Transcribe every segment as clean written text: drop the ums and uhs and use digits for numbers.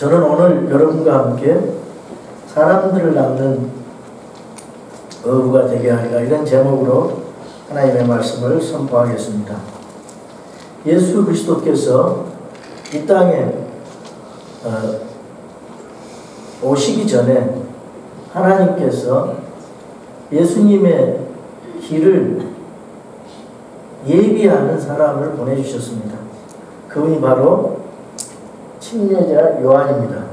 저는 오늘 여러분과 함께 사람들을 낚는 어부가 되게 하리라, 이런 제목으로 하나님의 말씀을 선포하겠습니다. 예수 그리스도께서 이 땅에 오시기 전에 하나님께서 예수님의 길을 예비하는 사람을 보내주셨습니다. 그분이 바로 침례자 요한입니다.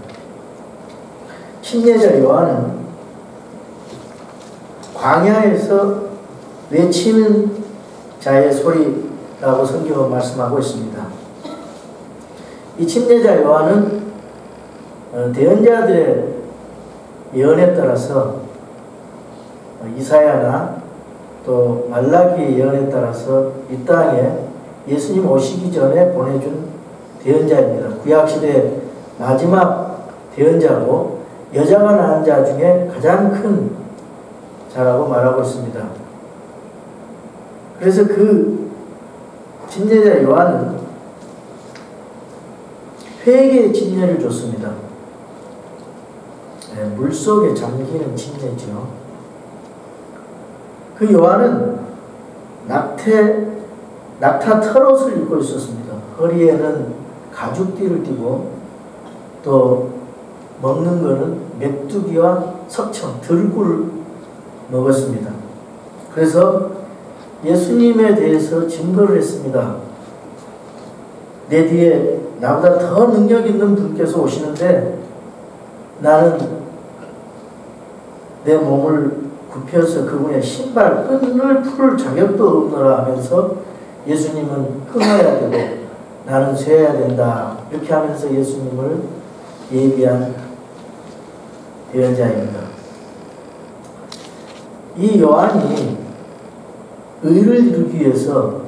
침례자 요한은 광야에서 외치는 자의 소리라고 성경은 말씀하고 있습니다. 이 침례자 요한은 대언자들의 예언에 따라서 이사야나 또 말라기의 예언에 따라서 이 땅에 예수님 오시기 전에 보내준 대언자입니다. 구약시대 마지막 대언자고 여자가 낳은 자 중에 가장 큰 자라고 말하고 있습니다. 그래서 그 침례자 요한은 회개의 침례를 줬습니다. 물속에 잠기는 침례죠. 그 요한은 낙타 털옷을 입고 있었습니다. 허리에는 가죽띠를 띠고 또 먹는 것은 메뚜기와 석청, 들꿀을 먹었습니다. 그래서 예수님에 대해서 증거를 했습니다. 내 뒤에 나보다 더 능력 있는 분께서 오시는데 나는 내 몸을 굽혀서 그분의 신발 끈을 풀 자격도 없노라 하면서 예수님은 끊어야 되고 나는 쇠야 된다, 이렇게 하면서 예수님을 예비한 예언자입니다. 이 요한이 의를 이루기 위해서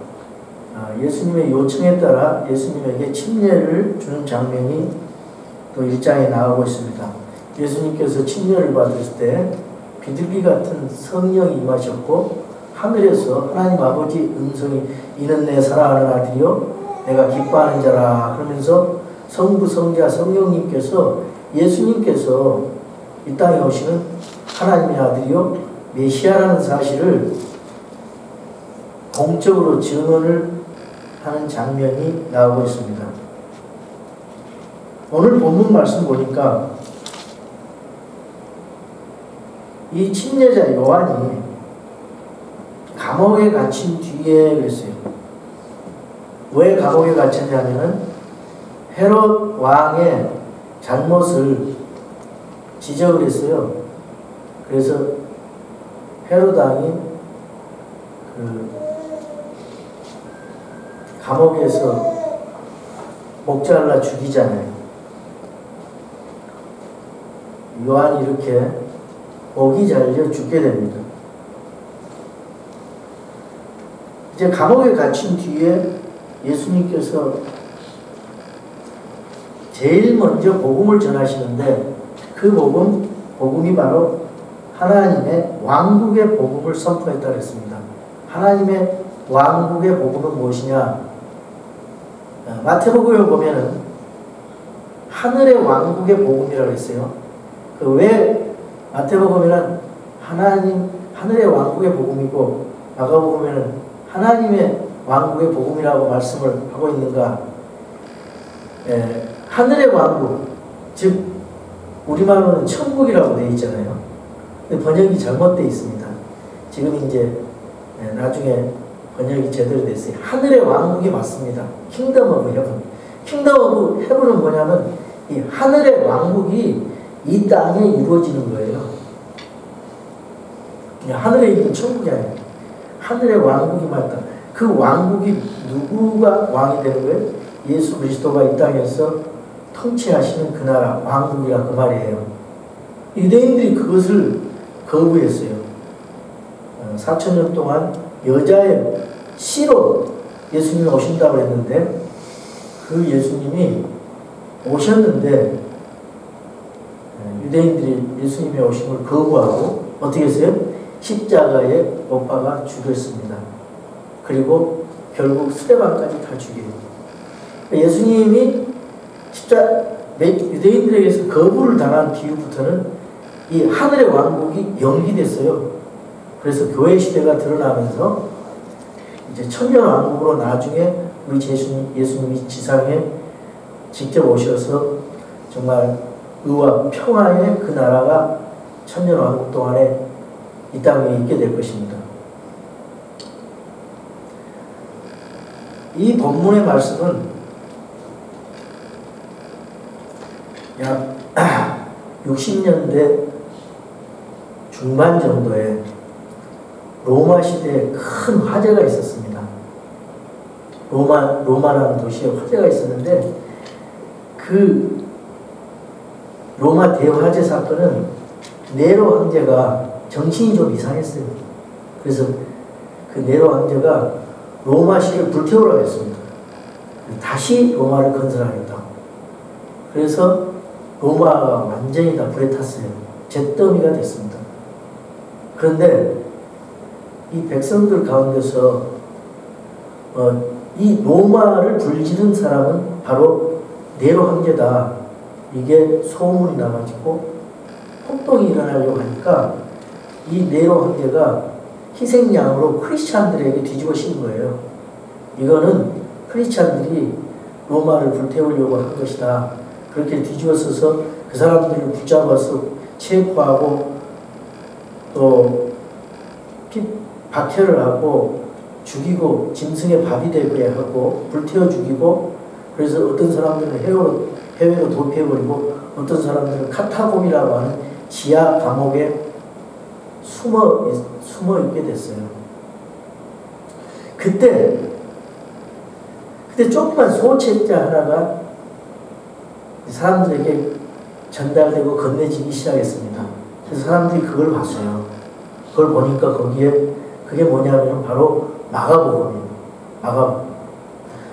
예수님의 요청에 따라 예수님에게 침례를 주는 장면이 또 1장에 나오고 있습니다. 예수님께서 침례를 받으실 때 비둘기 같은 성령이 임하셨고 하늘에서 하나님 아버지 음성이 이는 내 사랑하는 아들이요 내가 기뻐하는 자라 그러면서 성부 성자 성령님께서 예수님께서 이 땅에 오시는 하나님의 아들이요 메시아라는 사실을 공적으로 증언을 하는 장면이 나오고 있습니다. 오늘 본문 말씀 보니까 이 침례자 요한이 감옥에 갇힌 뒤에 그랬어요. 왜 감옥에 갇혔냐면은 헤롯 왕의 잘못을 지적을 했어요. 그래서 헤롯 왕이 감옥에서 목 잘라 죽이잖아요. 요한이 이렇게 목이 잘려 죽게 됩니다. 이제 감옥에 갇힌 뒤에 예수님께서 제일 먼저 복음을 전하시는데 그 복음이 바로 하나님의 왕국의 복음을 선포했다 그랬습니다. 하나님의 왕국의 복음은 무엇이냐? 마태복음에 보면은 하늘의 왕국의 복음이라고 했어요. 왜 마태복음에는 하늘의 왕국의 복음이고 마가복음에는 하나님의 왕국의 복음이라고 말씀을 하고 있는가? 하늘의 왕국, 즉 우리말로는 천국이라고 되어 있잖아요. 근데 번역이 잘못되어 있습니다. 지금 이제 나중에 번역이 제대로 됐어요. 하늘의 왕국이 맞습니다. 킹덤 오브 헤븐. 킹덤 오브 헤븐은 뭐냐면 이 하늘의 왕국이 이 땅에 이루어지는 거예요. 하늘에 있는 천국이 아니에요. 하늘의 왕국이 맞다. 그 왕국이 누구가 왕이 되는 거예요? 예수 그리스도가 이 땅에서 통치하시는 그 나라 왕국이라 그 말이에요. 유대인들이 그것을 거부했어요. 4,000년 동안 여자의 씨로 예수님이 오신다고 했는데 그 예수님이 오셨는데 유대인들이 예수님의 오심을 거부하고 어떻게 했어요? 십자가에 못 박아 죽였습니다. 그리고 결국 스데반까지 다 죽여요. 예수님이 유대인들에게서 거부를 당한 뒤부터는 이 하늘의 왕국이 연기됐어요. 그래서 교회 시대가 드러나면서 이제 천년 왕국으로 나중에 우리 예수님이 지상에 직접 오셔서 정말 의와 평화의 그 나라가 천년 왕국 동안에 이 땅에 있게 될 것입니다. 이 본문의 말씀은 약 60년대 중반 정도에 로마 시대에 큰 화재가 있었습니다. 로마라는 도시에 화재가 있었는데 그 로마 대화재 사건은 네로 황제가 정신이 좀 이상했어요. 그래서 그 네로 황제가 로마시를 불태우라고 했습니다. 다시 로마를 건설하겠다. 그래서 로마가 완전히 다 불에 탔어요. 잿더미가 됐습니다. 그런데 이 백성들 가운데서 이 로마를 불지른 사람은 바로 네로 황제다. 이게 소문이 나가지고 폭동이 일어나려고 하니까 이 네로 황제가 희생양으로 크리스찬들에게 뒤집어 씌운 거예요. 이거는 크리스찬들이 로마를 불태우려고 한 것이다. 그렇게 뒤집어 써서 그 사람들을 붙잡아서 체포하고 또 박해를 하고 죽이고 짐승의 밥이 되게 하고 불태워 죽이고, 그래서 어떤 사람들은 해외로 도피해버리고 어떤 사람들은 카타콤이라고 하는 지하 감옥에 숨어 있게 됐어요. 그때 조그만 소책자 하나가 사람들에게 전달되고 건네지기 시작했습니다. 그래서 사람들이 그걸 봤어요. 그걸 보니까 거기에 그게 뭐냐면 바로 마가복음이에요.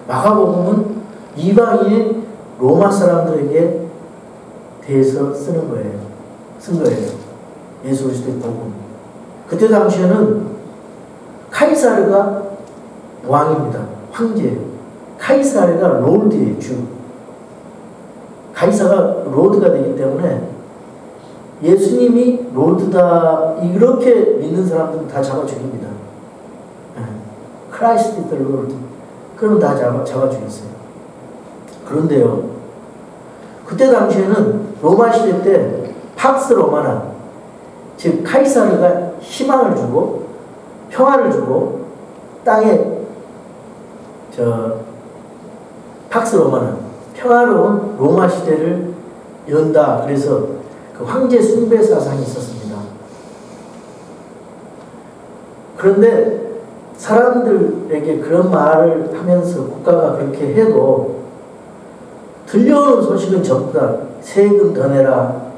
마가복음은 이방인 로마 사람들에게 대해서 쓴 거예요. 예수 그리스도의 복음. 그때 당시에는 카이사르가 왕입니다. 황제예요. 카이사르가 롤드예요. 주. 카이사가 로드가 되기 때문에 예수님이 로드다 이렇게 믿는 사람들은 다 잡아 죽입니다. 크라이스트 더 로드. 그럼 다 잡아 죽였어요. 그런데요, 그때 당시에는 로마 시대 때 팍스 로마나, 즉 카이사르가 희망을 주고 평화를 주고 땅에 팍스 로마는 평화로운 로마 시대를 연다. 그래서 그 황제 숭배 사상이 있었습니다. 그런데 사람들에게 그런 말을 하면서 국가가 그렇게 해도 들려오는 소식은 전부 다 세금 더 내라,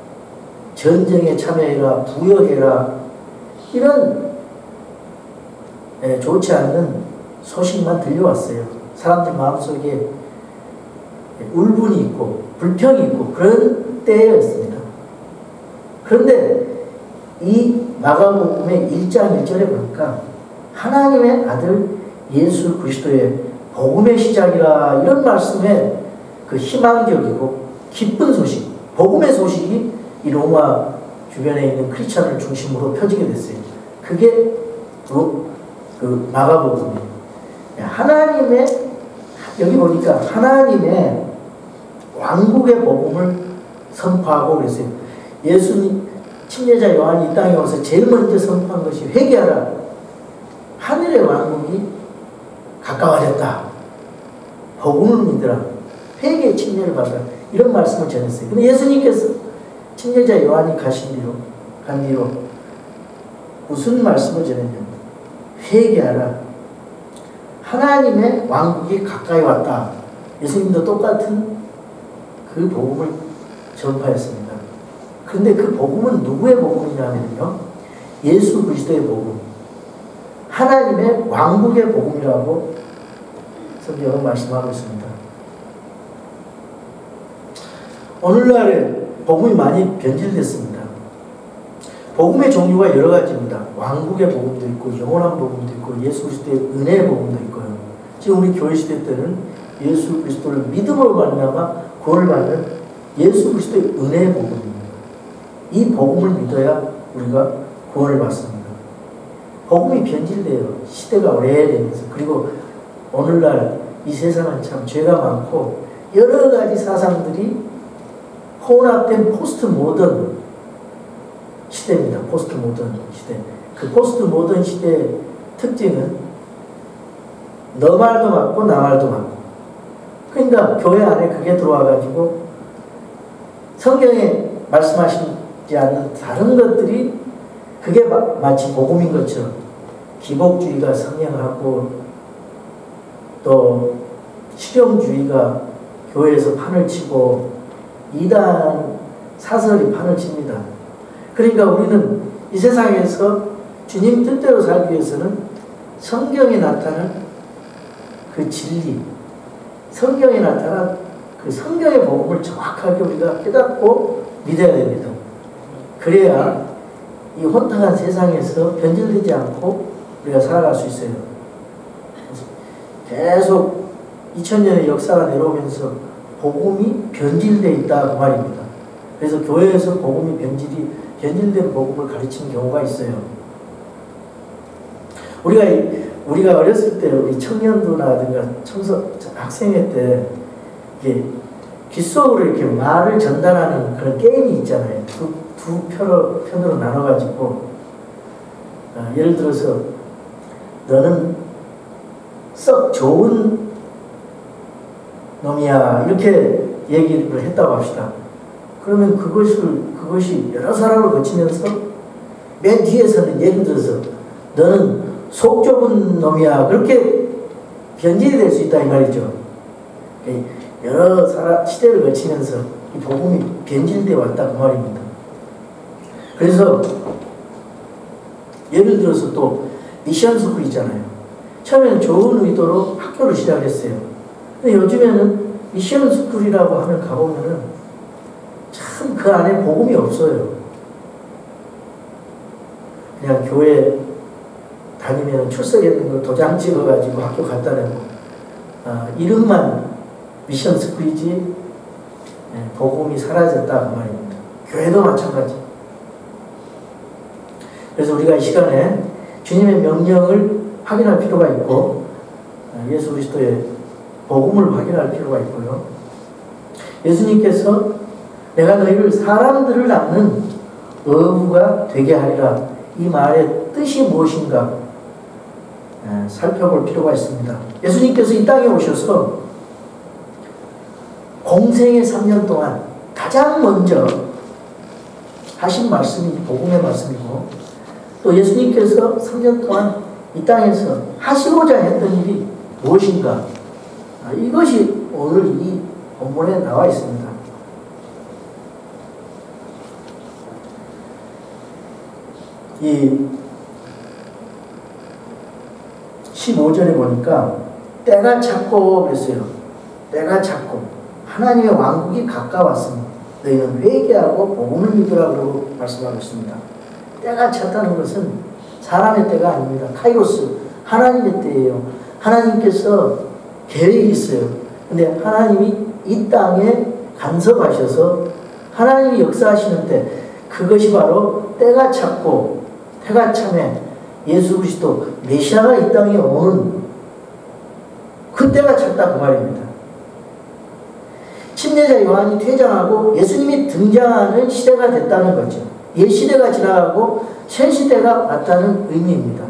전쟁에 참여해라, 부역해라, 이런 좋지 않는 소식만 들려왔어요. 사람들 마음속에 울분이 있고 불평이 있고 그런 때였습니다. 그런데 이 마가복음의 1장 1절에 보니까 하나님의 아들 예수 그리스도의 복음의 시작이라, 이런 말씀에 그 희망적이고 기쁜 소식, 복음의 소식이 이 로마 주변에 있는 크리스찬을 중심으로 펴지게 됐어요. 그게 그 마가복음이에요. 하나님의, 여기 보니까 하나님의 왕국의 복음을 선포하고 그랬어요. 예수님 침례자 요한이 이 땅에 와서 제일 먼저 선포한 것이 회개하라, 하늘의 왕국이 가까워졌다, 복음을 믿으라, 회개의 침례를 받으라, 이런 말씀을 전했어요. 근데 예수님께서 침례자 요한이 간 뒤로 무슨 말씀을 전했냐면 회개하라, 하나님의 왕국이 가까이 왔다. 예수님도 똑같은 그 복음을 전파했습니다. 그런데 그 복음은 누구의 복음이냐면요, 예수 그리스도의 복음, 하나님의 왕국의 복음이라고 성경은 말씀하고 있습니다. 오늘날에 복음이 많이 변질됐습니다. 복음의 종류가 여러 가지입니다. 왕국의 복음도 있고 영원한 복음도 있고 예수 그리스도의 은혜의 복음도 있고요. 지금 우리 교회 시대 때는 예수 그리스도를 믿음으로 말미암아 구원을 받는 예수 그리스도의 은혜의 복음입니다. 이 복음을 믿어야 우리가 구원을 받습니다. 복음이 변질돼요. 시대가 오래되면서. 그리고 오늘날 이 세상은 참 죄가 많고 여러 가지 사상들이 혼합된 포스트 모던 시대입니다. 포스트 모던 시대. 그 포스트 모던 시대의 특징은 너 말도 맞고 나 말도 맞고. 그러니까 교회 안에 그게 들어와가지고 성경에 말씀하시지 않는 다른 것들이 그게 마치 복음인 것처럼 기복주의가 성행하고 또 실용주의가 교회에서 판을 치고 이단 사설이 판을 칩니다. 그러니까 우리는 이 세상에서 주님 뜻대로 살기 위해서는 성경에 나타난 그 진리, 성경에 나타난 그 성경의 복음을 정확하게 우리가 깨닫고 믿어야 됩니다. 그래야 이 혼탁한 세상에서 변질되지 않고 우리가 살아갈 수 있어요. 계속 2000년의 역사가 내려오면서 복음이 변질되어 있다 그 말입니다. 그래서 교회에서 복음이 변질된 복음을 가르치는 경우가 있어요. 우리가 어렸을 때 우리 청년도라든가 학생회 때 이게 귓속으로 이렇게 말을 전달하는 그런 게임이 있잖아요. 두 편으로 나눠가지고 예를 들어서 너는 썩 좋은 놈이야 이렇게 얘기를 했다고 합시다. 그러면 그것이 여러 사람을 거치면서 맨 뒤에서는 예를 들어서 너는 속 좁은 놈이야 그렇게 변질이 될 수 있다 이 말이죠. 여러 시대를 거치면서 이 복음이 변질되어 왔다 그 말입니다. 그래서 예를 들어서 또 미션 스쿨 있잖아요. 처음에는 좋은 의도로 학교를 시작했어요. 근데 요즘에는 미션 스쿨이라고 하면 가보면은 참 그 안에 복음이 없어요. 그냥 교회 다니면 출석했는 거 도장 찍어가지고 학교 갔다 내고 이름만 미션 스쿨이지 복음이 사라졌다 그 말입니다. 교회도 마찬가지. 그래서 우리가 이 시간에 주님의 명령을 확인할 필요가 있고 예수 그리스도의 복음을 확인할 필요가 있고요. 예수님께서 내가 너희를 사람들을 낳는 어부가 되게 하리라 이 말의 뜻이 무엇인가 살펴볼 필요가 있습니다. 예수님께서 이 땅에 오셔서 공생의 3년 동안 가장 먼저 하신 말씀이 복음의 말씀이고 또 예수님께서 3년 동안 이 땅에서 하시고자 했던 일이 무엇인가 이것이 오늘 이 본문에 나와 있습니다. 이 15절에 보니까 때가 찼고 그랬어요. 때가 찼고 하나님의 왕국이 가까웠으니 너희는 회개하고 복음을 믿으라 그러고 말씀하고 있습니다. 때가 찼다는 것은 사람의 때가 아닙니다. 카이로스 하나님의 때예요. 하나님께서 계획이 있어요. 근데 하나님이 이 땅에 간섭하셔서 하나님이 역사하시는 때 그것이 바로 때가 찼고 때가 참에 예수 그리스도 메시아가 이 땅에 오는 그 때가 찼다 그 말입니다. 침례자 요한이 퇴장하고 예수님이 등장하는 시대가 됐다는 거죠. 옛 시대가 지나가고 새 시대가 왔다는 의미입니다.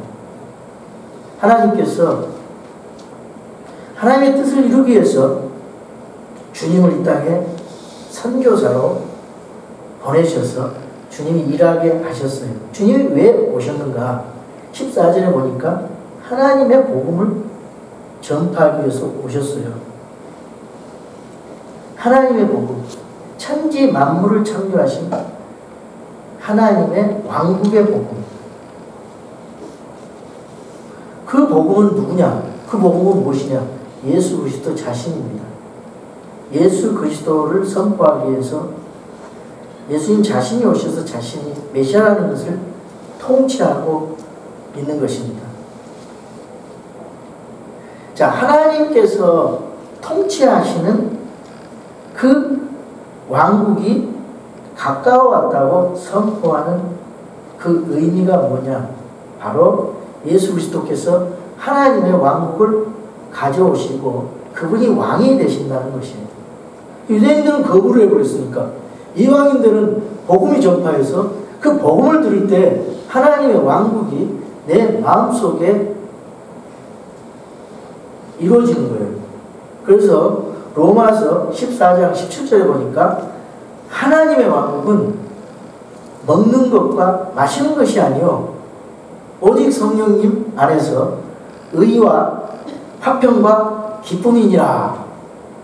하나님께서 하나님의 뜻을 이루기 위해서 주님을 이 땅에 선교사로 보내셔서 주님이 일하게 하셨어요. 주님이 왜 오셨는가? 14절에 보니까 하나님의 복음을 전파하기 위해서 오셨어요. 하나님의 복음, 천지 만물을 창조하신 하나님의 왕국의 복음. 그 복음은 누구냐? 그 복음은 무엇이냐? 예수 그리스도 자신입니다. 예수 그리스도를 선포하기 위해서 예수님 자신이 오셔서 자신이 메시아라는 것을 통치하고 있는 것입니다. 자, 하나님께서 통치하시는 그 왕국이 가까워왔다고 선포하는 그 의미가 뭐냐? 바로 예수 그리스도께서 하나님의 왕국을 가져오시고 그분이 왕이 되신다는 것이에요. 유대인들은 거부를 해버렸으니까 이방인들은 복음이 전파해서 그 복음을 들을 때 하나님의 왕국이 내 마음속에 이루어지는 거예요. 그래서 로마서 14장 17절에 보니까 하나님의 왕국은 먹는 것과 마시는 것이 아니요 오직 성령님 안에서 의와 화평과 기쁨이니라.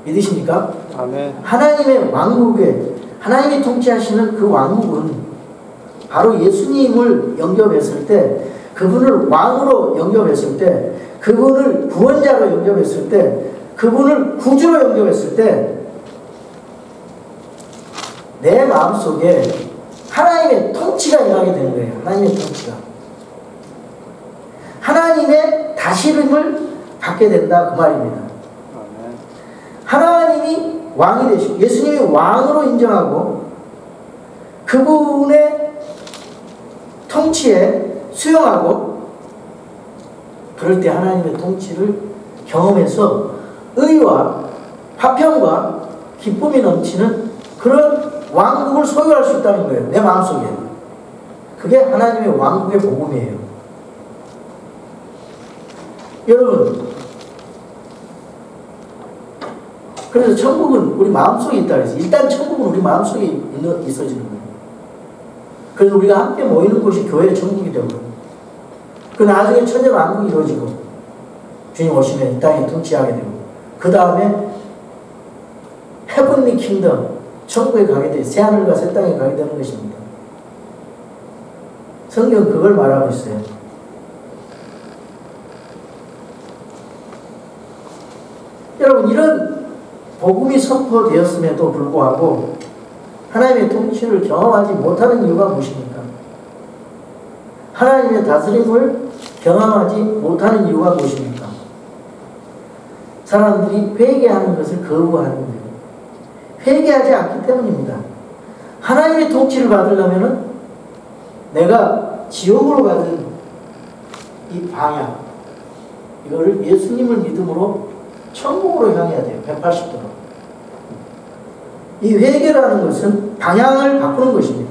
믿으십니까? 아멘. 하나님의 왕국에 하나님이 통치하시는 그 왕국은 바로 예수님을 영접했을 때, 그분을 왕으로 영접했을 때, 그분을 구원자로 영접했을 때, 그분을 구주로 영접했을 때 내 마음속에 하나님의 통치가 임하게 되는 거예요. 하나님의 통치가. 하나님의 다스림을 받게 된다 그 말입니다. 하나님이 왕이 되시고 예수님이 왕으로 인정하고 그분의 통치에 수용하고 그럴 때 하나님의 통치를 경험해서 의와 화평과 기쁨이 넘치는 그런 왕국을 소유할 수 있다는 거예요. 내 마음속에. 그게 하나님의 왕국의 복음이에요. 여러분, 그래서 천국은 우리 마음속에 있다 그래서 일단 천국은 우리 마음속에 있어지는 거예요. 그래서 우리가 함께 모이는 곳이 교회의 천국이 되고 그 나중에 천년 왕국이 이루어지고 주님 오시면 이 땅에 통치하게 되고 그 다음에 헤븐리 킹덤 천국에 가게 돼 새하늘과 새 땅에 가게 되는 것입니다. 성경 그걸 말하고 있어요. 여러분 이런 복음이 선포되었음에도 불구하고 하나님의 통치를 경험하지 못하는 이유가 무엇입니까? 하나님의 다스림을 경험하지 못하는 이유가 무엇입니까? 사람들이 회개하는 것을 거부하는 거예요. 회개하지 않기 때문입니다. 하나님의 통치를 받으려면 내가 지옥으로 가는 이 방향 이거를 예수님을 믿음으로 천국으로 향해야 돼요. 180도로. 이 회개라는 것은 방향을 바꾸는 것입니다.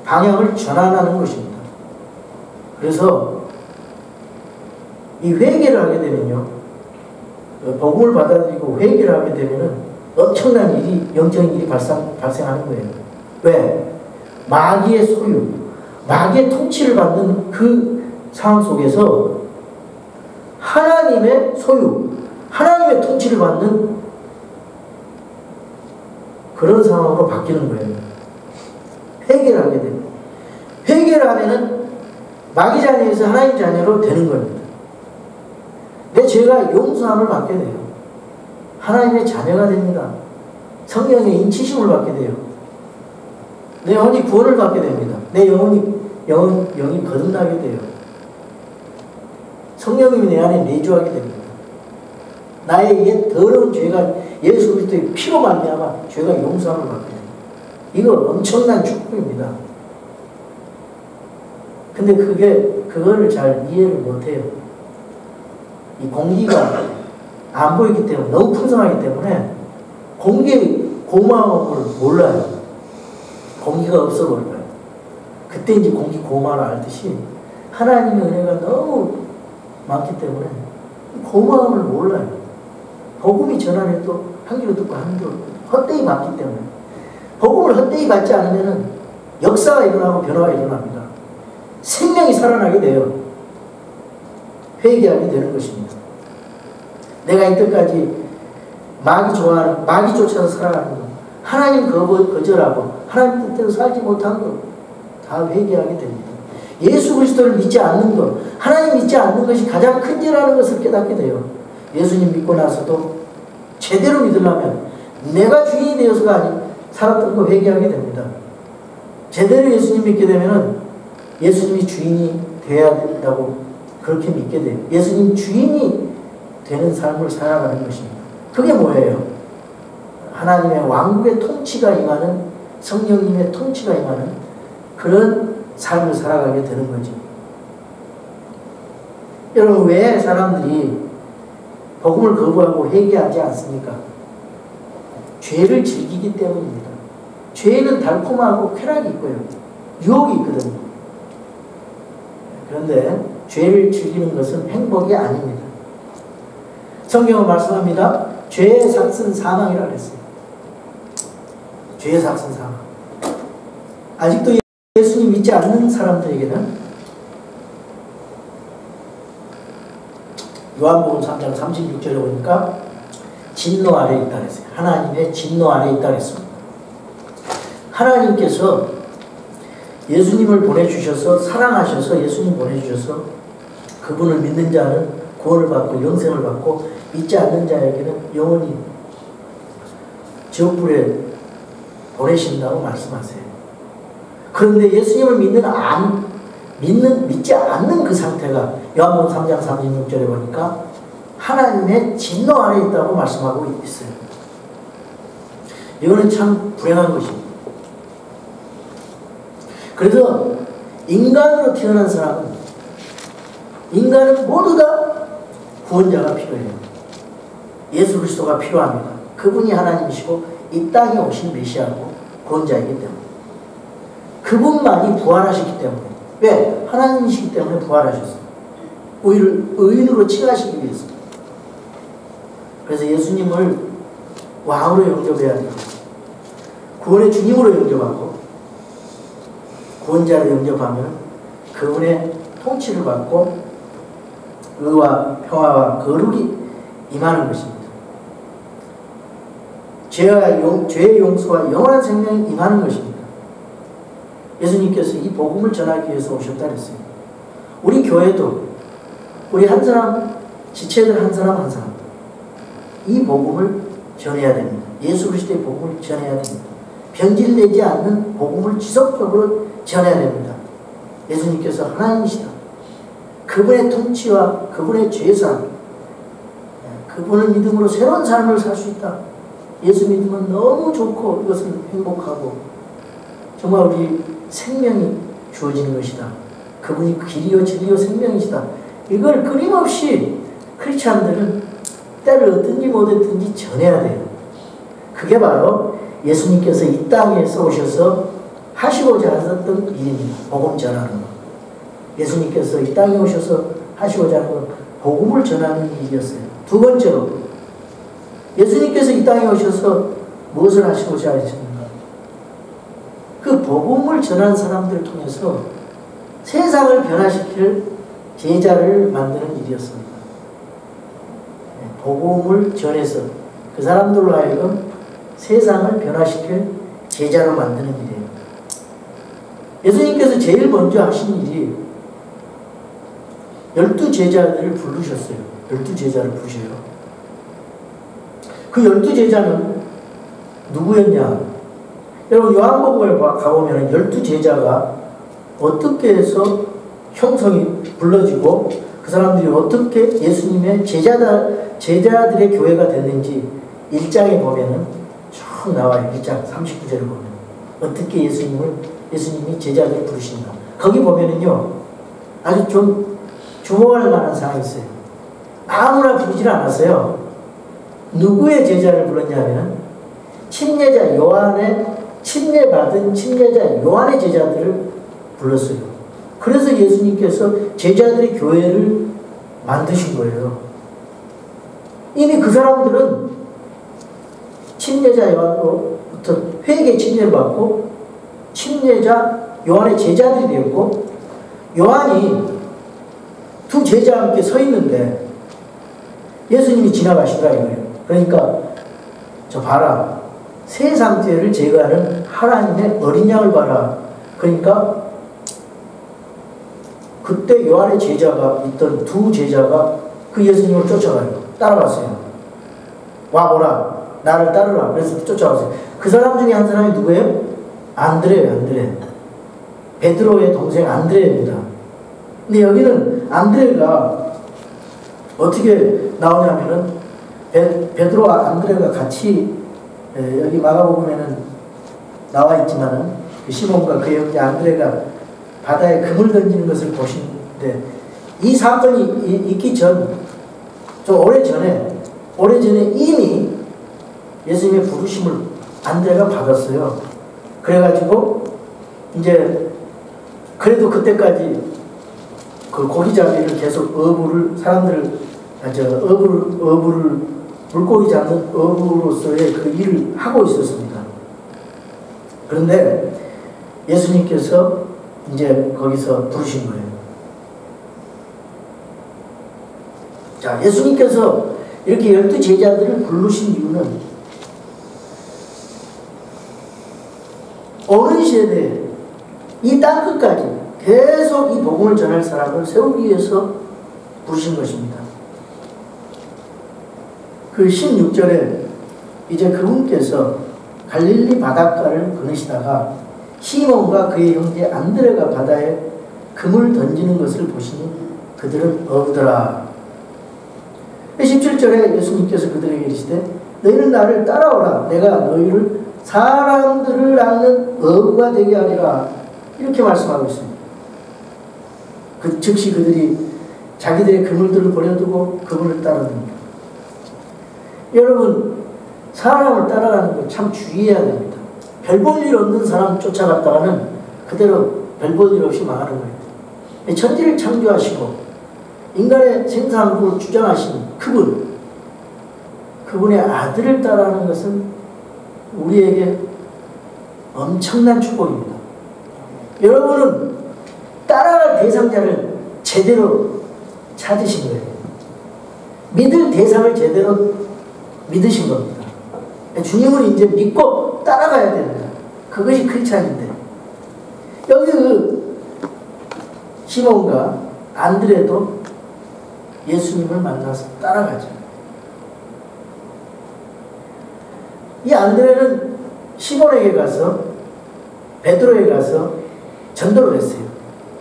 방향을 전환하는 것입니다. 그래서 이 회개를 하게 되면요. 복음을 받아들이고 회개를 하게 되면은 엄청난 일이, 영적인 일이 발생하는 거예요. 왜? 마귀의 소유, 마귀의 통치를 받는 그 상황 속에서 하나님의 소유, 하나님의 통치를 받는 그런 상황으로 바뀌는 거예요. 회개를 하게 됩니다. 회개를 하면은 마귀 자녀에서 하나님 자녀로 되는 겁니다. 내 죄가 용서함을 받게 돼요. 하나님의 자녀가 됩니다. 성령의 인치심을 받게 돼요. 내 영혼이 구원을 받게 됩니다. 내 영이 거듭나게 돼요. 성령님이 내 안에 내주하게 됩니다. 나의 옛 더러운 죄가 예수 그리스도의 피로 말미암아 죄가 용서함을 받게 돼요. 이거 엄청난 축복입니다. 근데 그거를 잘 이해를 못해요. 이 공기가 안 보이기 때문에, 너무 풍성하기 때문에 공기의 고마움을 몰라요. 공기가 없어버려요. 그때 이제 공기 고마움을 알듯이 하나님의 은혜가 너무 많기 때문에 고마움을 몰라요. 복음이 전환해도 한 귀로 듣고 한 귀로 헛되이 받기 때문에 복음을 헛되이 받지 않으면 역사가 일어나고 변화가 일어납니다. 생명이 살아나게 돼요. 회개하게 되는 것입니다. 내가 이때까지 마귀 쫓아서 살아가는 것, 하나님 거절하고 하나님 뜻대로 살지 못한 것, 다 회개하게 됩니다. 예수 그리스도를 믿지 않는 것, 하나님 믿지 않는 것이 가장 큰 죄라는 것을 깨닫게 돼요. 예수님 믿고 나서도 제대로 믿으려면 내가 주인이 되어서가 살았던 거 회개하게 됩니다. 제대로 예수님 믿게 되면은 예수님이 주인이 되어야 된다고 그렇게 믿게 돼요. 예수님 주인이 되는 삶을 살아가는 것입니다. 그게 뭐예요? 하나님의 왕국의 통치가 임하는, 성령님의 통치가 임하는 그런 삶을 살아가게 되는 거죠. 여러분, 왜 사람들이 복음을 거부하고 회개하지 않습니까? 죄를 즐기기 때문입니다. 죄는 달콤하고 쾌락이 있고요, 유혹이 있거든요. 그런데 죄를 즐기는 것은 행복이 아닙니다. 성경은 말씀합니다. 죄의 삭은 사망이라 그랬어요. 죄의 삭은 사망. 아직도 예수님 믿지 않는 사람들에게는 요한복음 3장 36절에 보니까 진노 아래 있다 그랬어요. 하나님의 진노 아래 있다 그랬습니다. 하나님께서 예수님을 보내주셔서, 사랑하셔서 예수님 보내주셔서 그분을 믿는 자는 구원을 받고 영생을 받고, 믿지 않는 자에게는 영원히 지옥불에 보내신다고 말씀하세요. 그런데 예수님을 믿지 않는 그 상태가 요한복음 3장 36절에 보니까 하나님의 진노 아래 있다고 말씀하고 있어요. 이거는 참 불행한 것입니다. 그래서 인간으로 태어난 사람은, 인간은 모두 다 구원자가 필요해요. 예수 그리스도가 필요합니다. 그분이 하나님이시고 이 땅에 오신 메시아고 구원자이기 때문에, 그분만이 부활하셨기 때문에. 왜? 하나님이시기 때문에 부활하셨어요. 의인으로 칭하시기 위해서. 그래서 예수님을 왕으로 영접해야 돼요. 구원의 주님으로 영접하고, 구원자를 영접하면 그분의 통치를 받고 의와 평화와 거룩이 임하는 것입니다. 죄의 용서와 영원한 생명이 임하는 것입니다. 예수님께서 이 복음을 전하기 위해서 오셨다 그랬어요. 우리 교회도, 우리 한 사람, 지체들 한 사람 한 사람 이 복음을 전해야 됩니다. 예수 그리스도의 복음을 전해야 됩니다. 변질되지 않는 복음을 지속적으로 전해야 됩니다. 예수님께서 하나님이시다. 그분의 통치와 그분의 죄사함, 그분을 믿음으로 새로운 삶을 살 수 있다. 예수 믿으면 너무 좋고 이것은 행복하고 정말 우리 생명이 주어지는 것이다. 그분이 길이요 진리요 생명이시다. 이걸 끊임없이 크리스찬들은 때를 얻든지 못했든지 전해야 돼요. 그게 바로 예수님께서 이 땅에서 오셔서 하시고자 하셨던 일입니다. 복음 전하는 것. 예수님께서 이 땅에 오셔서 하시고자 하는 것, 복음을 전하는 일이었어요. 두 번째로, 예수님께서 이 땅에 오셔서 무엇을 하시고자 하셨는가? 그 복음을 전하는 사람들을 통해서 세상을 변화시킬 제자를 만드는 일이었습니다. 복음을 전해서 그 사람들로 하여금 세상을 변화시킬 제자로 만드는 일이에요. 예수님께서 제일 먼저 하신 일이 12제자들을 부르셨어요. 12제자를 부르셔요. 그 12제자는 누구였냐? 여러분, 요한복음을 가보면 12제자가 어떻게 해서 형성이 불러지고 그 사람들이 어떻게 예수님의 제자들의 교회가 됐는지 1장에 보면은 쭉 나와요. 1장 39절을 보면 어떻게 예수님이 제자들을 부르신다. 거기 보면은요, 아주 좀 주목할 만한 사항이 있어요. 아무나 부르질 않았어요. 누구의 제자를 불렀냐면 침례자 요한의 침례받은 침례자 요한의 제자들을 불렀어요. 그래서 예수님께서 제자들의 교회를 만드신 거예요. 이미 그 사람들은 침례자 요한으로부터 회개 침례를 받고 침례자 요한의 제자들이 되었고, 요한이 두 제자와 함께 서 있는데 예수님이 지나가시더라 이거예요. 그러니까 저 봐라, 세상 죄를 제거하는 하나님의 어린 양을 봐라. 그러니까 그때 요한의 제자가 있던 두 제자가 그 예수님을 쫓아가요. 따라갔어요. 와보라, 나를 따르라. 그래서 쫓아갔어요. 그 사람 중에 한 사람이 누구예요? 안드레예요. 안드레. 베드로의 동생 안드레입니다. 근데 여기는 안드레가 어떻게 나오냐면은 베드로와 안드레가 같이 여기 마가복음에는 나와 있지만은 그 시몬과 그의 형제 안드레가 바다에 금을 던지는 것을 보시는데 이 사건이 있기 전, 좀 오래전에 이미 예수님의 부르심을 안드레가 받았어요. 그래가지고 이제 그래도 그때까지 그 고기잡이를 계속 물고기 잡는 어부로서의 그 일을 하고 있었습니다. 그런데 예수님께서 이제 거기서 부르신 거예요. 자, 예수님께서 이렇게 12 제자들을 부르신 이유는 어느 시대에 이 땅끝까지 계속 이 복음을 전할 사람을 세우기 위해서 부르신 것입니다. 그 16절에 이제 그분께서 갈릴리 바닷가를 거니시다가 시몬과 그의 형제 안드레가 바다에 금을 던지는 것을 보시니 그들은 어부더라. 17절에 예수님께서 그들에게 이르시되 너희는 나를 따라오라. 내가 너희를 사람들을 낚는 어부가 되게 하리라. 이렇게 말씀하고 있습니다. 즉시 그들이 자기들의 그물들을 버려두고 그분을 따르는. 여러분, 사람을 따라가는 거 참 주의해야 됩니다. 별 볼 일 없는 사람 쫓아갔다가는 그대로 별 볼 일 없이 망하는 거예요. 천지를 창조하시고 인간의 생사한국을 주장하신 그분의 아들을 따라하는 것은 우리에게 엄청난 축복입니다. 여러분은 따라갈 대상자를 제대로 찾으신 거예요. 믿을 대상을 제대로 믿으신 겁니다. 주님을 이제 믿고 따라가야 됩니다. 그것이 크리스찬인데, 여기 시몬과 안드레도 예수님을 만나서 따라가죠. 이 안드레는 시몬에게 가서, 베드로에게 가서 전도를 했어요.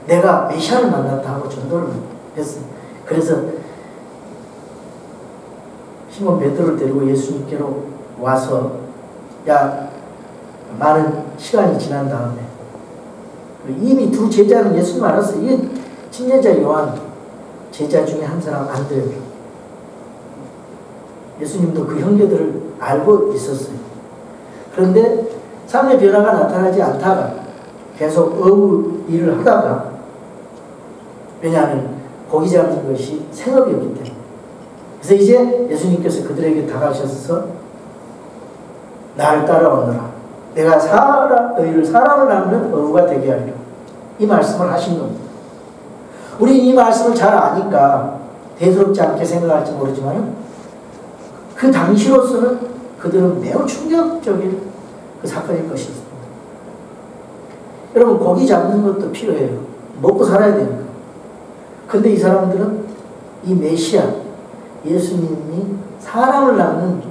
내가 메시아를 만났다 하고 전도를 했어요. 그래서 시몬 베드로를 데리고 예수님께로 와서, 야, 많은 시간이 지난 다음에 이미 두 제자는 예수님 알았어요. 이게 친제자 요한 제자 중에 한 사람 안드레. 예수님도 그 형제들을 알고 있었어요. 그런데 삶의 변화가 나타나지 않다가 계속 어부 일을 하다가, 왜냐하면 고기 잡는 것이 생업이었기 때문에. 그래서 이제 예수님께서 그들에게 다가가셔서 나를 따라오너라. 내가 너희를 사람을 낚는 어부가 되게 하리라. 이 말씀을 하신 겁니다. 우리는 이 말씀을 잘 아니까 대수롭지 않게 생각할지 모르지만 그 당시로서는 그들은 매우 충격적인 그 사건일 것이었습니다. 여러분, 고기 잡는 것도 필요해요. 먹고 살아야 되니까. 근데 이 사람들은 이 메시아 예수님이 사람을 낚는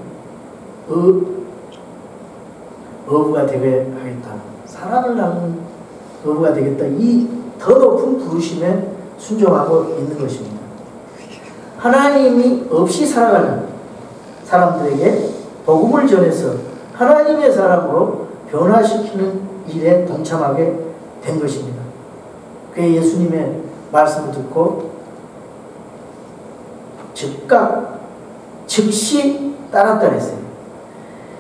어부가 되게 하겠다. 사람을 낚는 어부가 되겠다. 이 더 높은 부르심에 순종하고 있는 것입니다. 하나님이 없이 살아가는 사람들에게 복음을 전해서 하나님의 사람으로 변화시키는 일에 동참하게 된 것입니다. 그의 예수님의 말씀을 듣고 즉시 따랐다 그랬어요.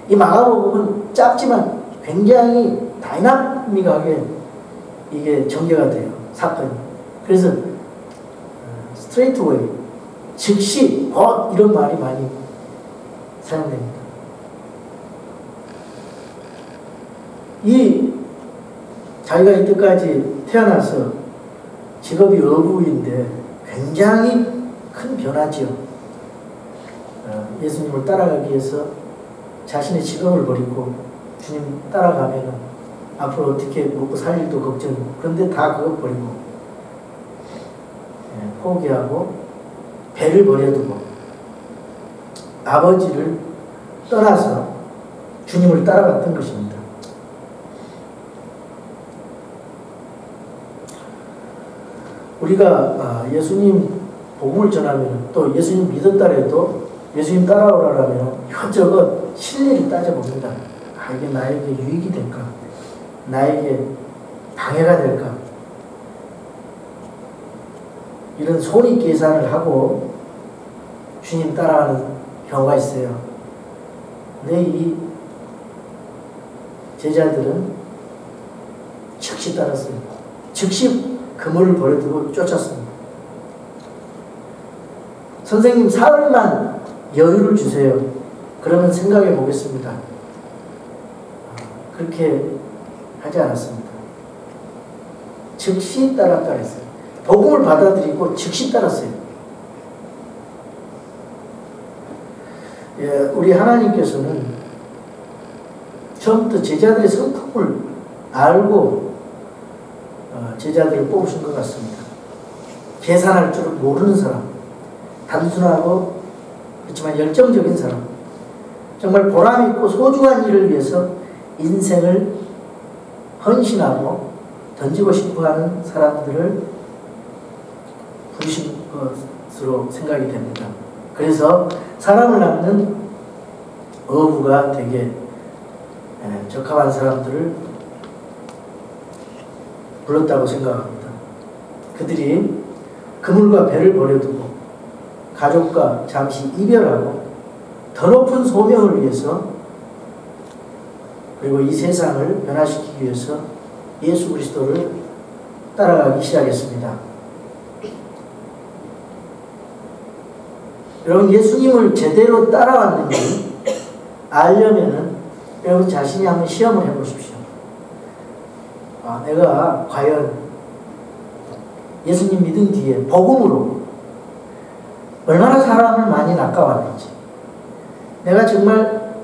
이 마가복음은 짧지만 굉장히 다이나믹하게 이게 전개가 돼요. 사건이. 그래서 스트레이트웨이, 즉시, 이런 말이 많이 사용됩니다. 자기가 이때까지 태어나서 직업이 어부인데 굉장히 큰 변화지요. 예수님을 따라가기 위해서 자신의 직업을 버리고 주님 따라가면 앞으로 어떻게 먹고 살 일도 걱정이고, 그런데 다 그거 버리고 포기하고 배를 버려두고 아버지를 떠나서 주님을 따라갔던 것입니다. 우리가 예수님 복음을 전하면, 또 예수님 믿었다 해도 예수님 따라오라면 이것저것 실리를 따져봅니다. 아, 이게 나에게 유익이 될까? 나에게 방해가 될까? 이런 손익 계산을 하고 주님 따라가는 경우가 있어요. 근데 이 제자들은 즉시 따랐어요. 즉시 그물을 버려두고 쫓았습니다. 선생님, 사흘만 여유를 주세요. 그러면 생각해 보겠습니다. 그렇게 하지 않았습니다. 즉시 따랐다 했어요. 복음을 받아들이고 즉시 따랐어요. 예, 우리 하나님께서는 처음부터 제자들의 성품을 알고 제자들을 뽑으신 것 같습니다. 계산할 줄 모르는 사람, 단순하고 그렇지만 열정적인 사람, 정말 보람 있고 소중한 일을 위해서 인생을 헌신하고 던지고 싶어하는 사람들을 부르신 것으로 생각이 됩니다. 그래서 사람을 낳는 어부가 되게 적합한 사람들을 불렀다고 생각합니다. 그들이 그물과 배를 버려두고 가족과 잠시 이별하고 더 높은 소명을 위해서, 그리고 이 세상을 변화시키기 위해서 예수 그리스도를 따라가기 시작했습니다. 여러분, 예수님을 제대로 따라왔는지 알려면은 여러분 자신이 한번 시험을 해보십시오. 내가 과연 예수님 믿은 뒤에 복음으로 얼마나 사람을 많이 낚아왔는지, 내가 정말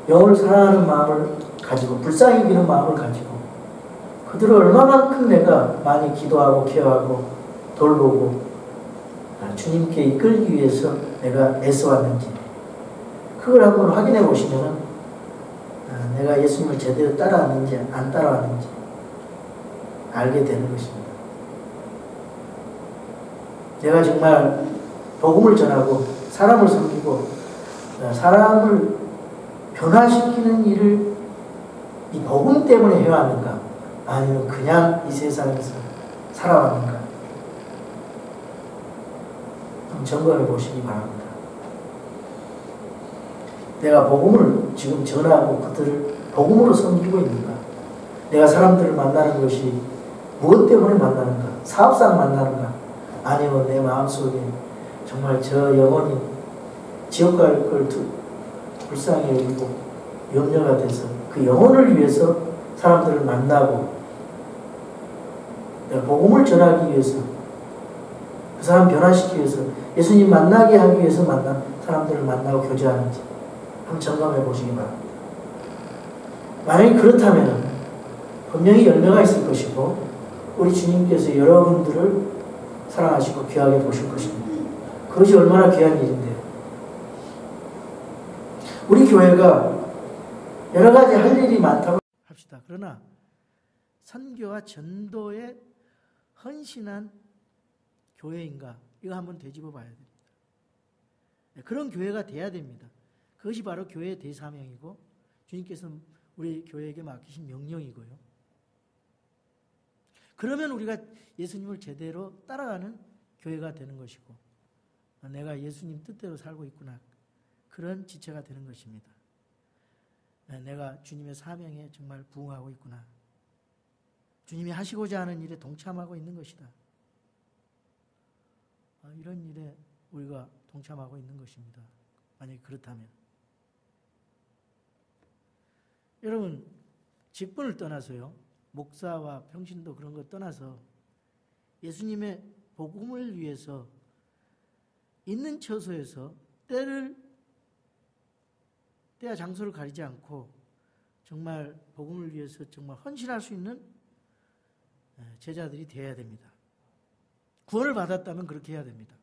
영혼을 사랑하는 마음을 가지고 불쌍히 여기는 마음을 가지고 그들을 얼마만큼 내가 많이 기도하고 케어하고 돌보고 주님께 이끌기 위해서 내가 애써왔는지, 그걸 한번 확인해 보시면 내가 예수님을 제대로 따라왔는지 안 따라왔는지 알게 되는 것입니다. 내가 정말 복음을 전하고 사람을 섬기고 사람을 변화시키는 일을 이 복음 때문에 해왔는가, 아니면 그냥 이 세상에서 살아왔는가, 한번 점검해 보시기 바랍니다. 내가 복음을 지금 전하고 그들을 복음으로 섬기고 있는가? 내가 사람들을 만나는 것이 무엇 때문에 만나는가? 사업상 만나는가? 아니면 내 마음속에 정말 저 영혼이 지옥 갈 걸 불쌍히 여기고 염려가 돼서 그 영혼을 위해서 사람들을 만나고 내가 복음을 전하기 위해서, 그 사람 변화시키기 위해서, 예수님 만나게 하기 위해서 사람들을 만나고 교제하는지 한번 점검해 보시기 바랍니다. 만약에 그렇다면 분명히 열매가 있을 것이고 우리 주님께서 여러분들을 사랑하시고 귀하게 보실 것입니다. 그것이 얼마나 귀한 일인데요. 우리 교회가 여러 가지 할 일이 많다고 합시다. 그러나 선교와 전도에 헌신한 교회인가? 이거 한번 되짚어 봐야 됩니다. 그런 교회가 돼야 됩니다. 그것이 바로 교회의 대사명이고 주님께서 우리 교회에게 맡기신 명령이고요. 그러면 우리가 예수님을 제대로 따라가는 교회가 되는 것이고, 내가 예수님 뜻대로 살고 있구나, 그런 지체가 되는 것입니다. 내가 주님의 사명에 정말 부응하고 있구나, 주님이 하시고자 하는 일에 동참하고 있는 것이다, 이런 일에 우리가 동참하고 있는 것입니다. 만약에 그렇다면 여러분, 직분을 떠나서요, 목사와 평신도 그런 거 떠나서 예수님의 복음을 위해서 있는 처소에서 때와 장소를 가리지 않고 정말 복음을 위해서 정말 헌신할 수 있는 제자들이 되어야 됩니다. 구원을 받았다면 그렇게 해야 됩니다.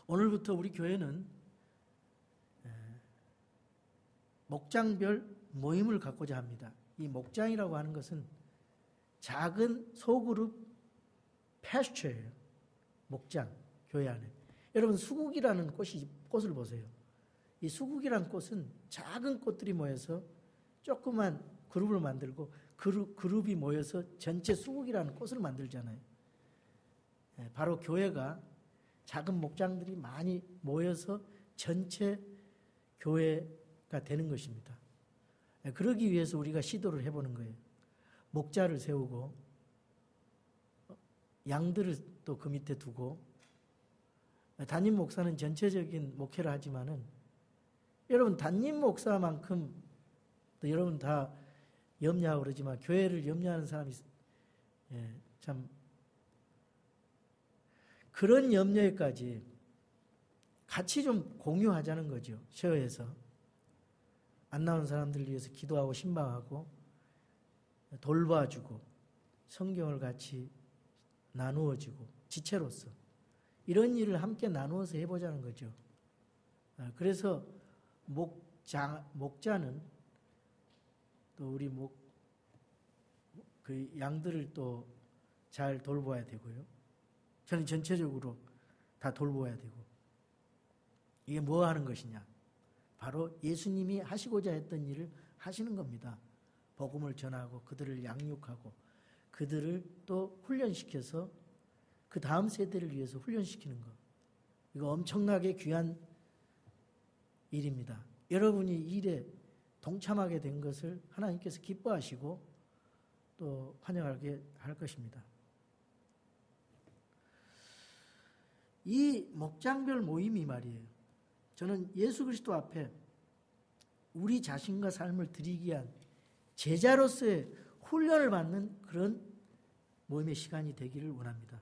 오늘부터 우리 교회는 목장별 모임을 갖고자 합니다. 이 목장이라고 하는 것은 작은 소그룹 패스처예요. 목장, 교회 안에. 여러분, 수국이라는 꽃을 보세요. 이 수국이란 꽃은 작은 꽃들이 모여서 조그만 그룹을 만들고 그룹이 모여서 전체 수국이라는 꽃을 만들잖아요. 바로 교회가 작은 목장들이 많이 모여서 전체 교회가 되는 것입니다. 그러기 위해서 우리가 시도를 해보는 거예요. 목자를 세우고 양들을 또 그 밑에 두고 담임 목사는 전체적인 목회를 하지만은 여러분 담임 목사만큼 또 여러분 다 염려하고 그러지만 교회를 염려하는 사람이 참 그런 염려에까지 같이 좀 공유하자는 거죠. 쉐어해서 안 나오는 사람들을 위해서 기도하고 신방하고 돌봐주고 성경을 같이 나누어주고 지체로서 이런 일을 함께 나누어서 해보자는 거죠. 그래서 목자는 또 우리 그 양들을 또 잘 돌봐야 되고요. 저는 전체적으로 다 돌봐야 되고 이게 뭐 하는 것이냐? 바로 예수님이 하시고자 했던 일을 하시는 겁니다. 복음을 전하고 그들을 양육하고 그들을 또 훈련시켜서 그 다음 세대를 위해서 훈련시키는 것. 이거 엄청나게 귀한 일입니다. 여러분이 이 일에 동참하게 된 것을 하나님께서 기뻐하시고 또 환영하게 할 것입니다. 이 목장별 모임이 말이에요. 저는 예수 그리스도 앞에 우리 자신과 삶을 드리기 위한 제자로서의 훈련을 받는 그런 모임의 시간이 되기를 원합니다.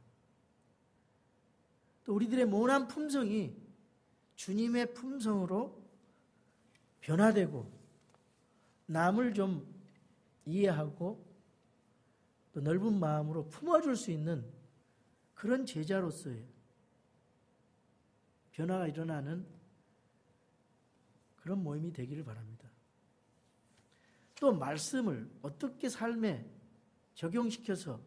또 우리들의 모난 품성이 주님의 품성으로 변화되고 남을 좀 이해하고 또 넓은 마음으로 품어줄 수 있는 그런 제자로서의 변화가 일어나는 그런 모임이 되기를 바랍니다. 또 말씀을 어떻게 삶에 적용시켜서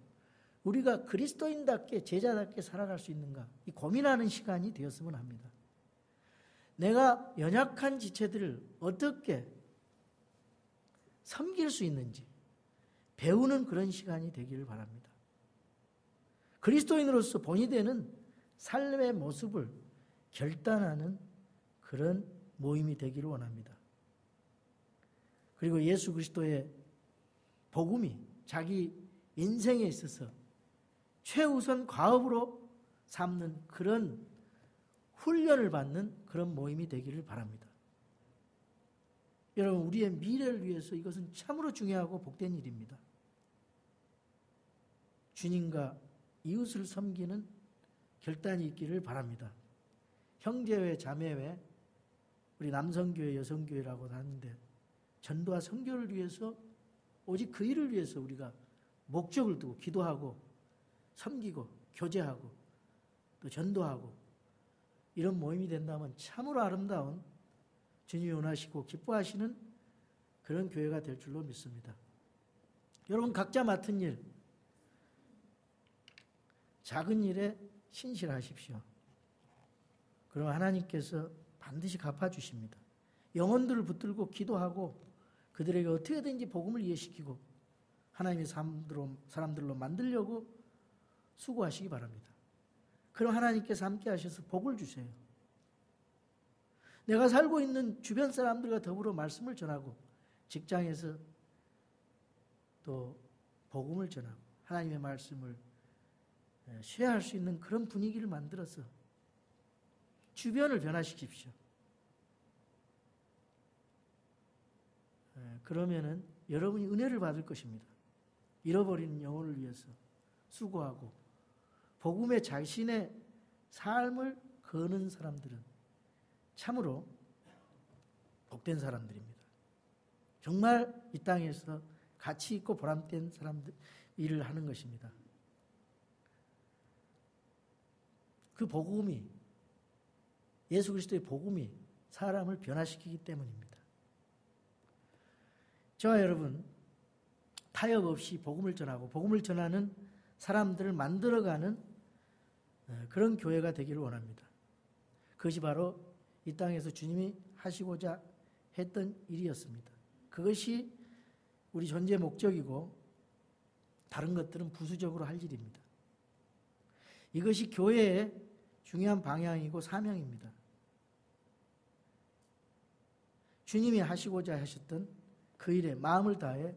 우리가 그리스도인답게 제자답게 살아갈 수 있는가 이 고민하는 시간이 되었으면 합니다. 내가 연약한 지체들을 어떻게 섬길 수 있는지 배우는 그런 시간이 되기를 바랍니다. 그리스도인으로서 본이 되는 삶의 모습을 결단하는 그런 모임이 되기를 원합니다. 그리고 예수 그리스도의 복음이 자기 인생에 있어서 최우선 과업으로 삼는 그런 훈련을 받는 그런 모임이 되기를 바랍니다. 여러분, 우리의 미래를 위해서 이것은 참으로 중요하고 복된 일입니다. 주님과 이웃을 섬기는 결단이 있기를 바랍니다. 형제회, 자매회, 우리 남성교회, 여성교회라고 하는데 전도와 선교를 위해서 오직 그 일을 위해서 우리가 목적을 두고 기도하고 섬기고 교제하고 또 전도하고 이런 모임이 된다면 참으로 아름다운 주님이 원하시고 기뻐하시는 그런 교회가 될 줄로 믿습니다. 여러분 각자 맡은 일, 작은 일에 신실하십시오. 그럼 하나님께서 반드시 갚아주십니다. 영혼들을 붙들고 기도하고 그들에게 어떻게든지 복음을 이해시키고 하나님의 사람들로 만들려고 수고하시기 바랍니다. 그럼 하나님께서 함께 하셔서 복을 주세요. 내가 살고 있는 주변 사람들과 더불어 말씀을 전하고 직장에서 또 복음을 전하고 하나님의 말씀을 쉐어할 수 있는 그런 분위기를 만들어서 주변을 변화시키십시오. 그러면은 여러분이 은혜를 받을 것입니다. 잃어버리는 영혼을 위해서 수고하고 복음의 자신의 삶을 거는 사람들은 참으로 복된 사람들입니다. 정말 이 땅에서 가치 있고 보람된 사람들 일을 하는 것입니다. 그 복음이 예수 그리스도의 복음이 사람을 변화시키기 때문입니다. 저와 여러분 타협 없이 복음을 전하고 복음을 전하는 사람들을 만들어가는 그런 교회가 되기를 원합니다. 그것이 바로 이 땅에서 주님이 하시고자 했던 일이었습니다. 그것이 우리 존재 목적이고 다른 것들은 부수적으로 할 일입니다. 이것이 교회의 중요한 방향이고 사명입니다. 주님이 하시고자 하셨던 그 일에 마음을 다해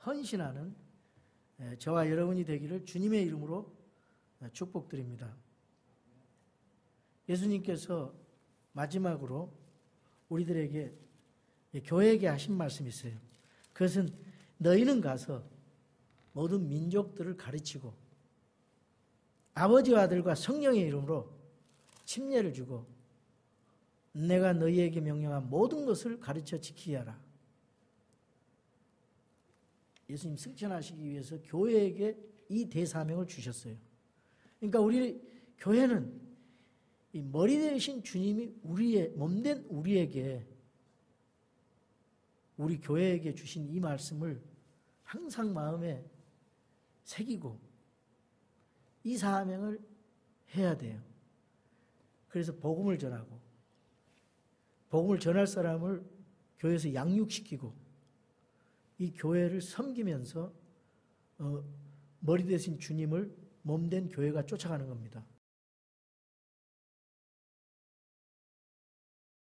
헌신하는 저와 여러분이 되기를 주님의 이름으로 축복드립니다. 예수님께서 마지막으로 우리들에게 교회에게 하신 말씀이 있어요. 그것은 너희는 가서 모든 민족들을 가르치고 아버지와 아들과 성령의 이름으로 침례를 주고 내가 너희에게 명령한 모든 것을 가르쳐 지키게 하라. 예수님 승천하시기 위해서 교회에게 이 대사명을 주셨어요. 그러니까 우리 교회는 이 머리 되신 주님이 우리의 몸된 우리에게 우리 교회에게 주신 이 말씀을 항상 마음에 새기고 이 사명을 해야 돼요. 그래서 복음을 전하고 복음을 전할 사람을 교회에서 양육시키고 이 교회를 섬기면서 머리 되신 주님을 몸된 교회가 쫓아가는 겁니다.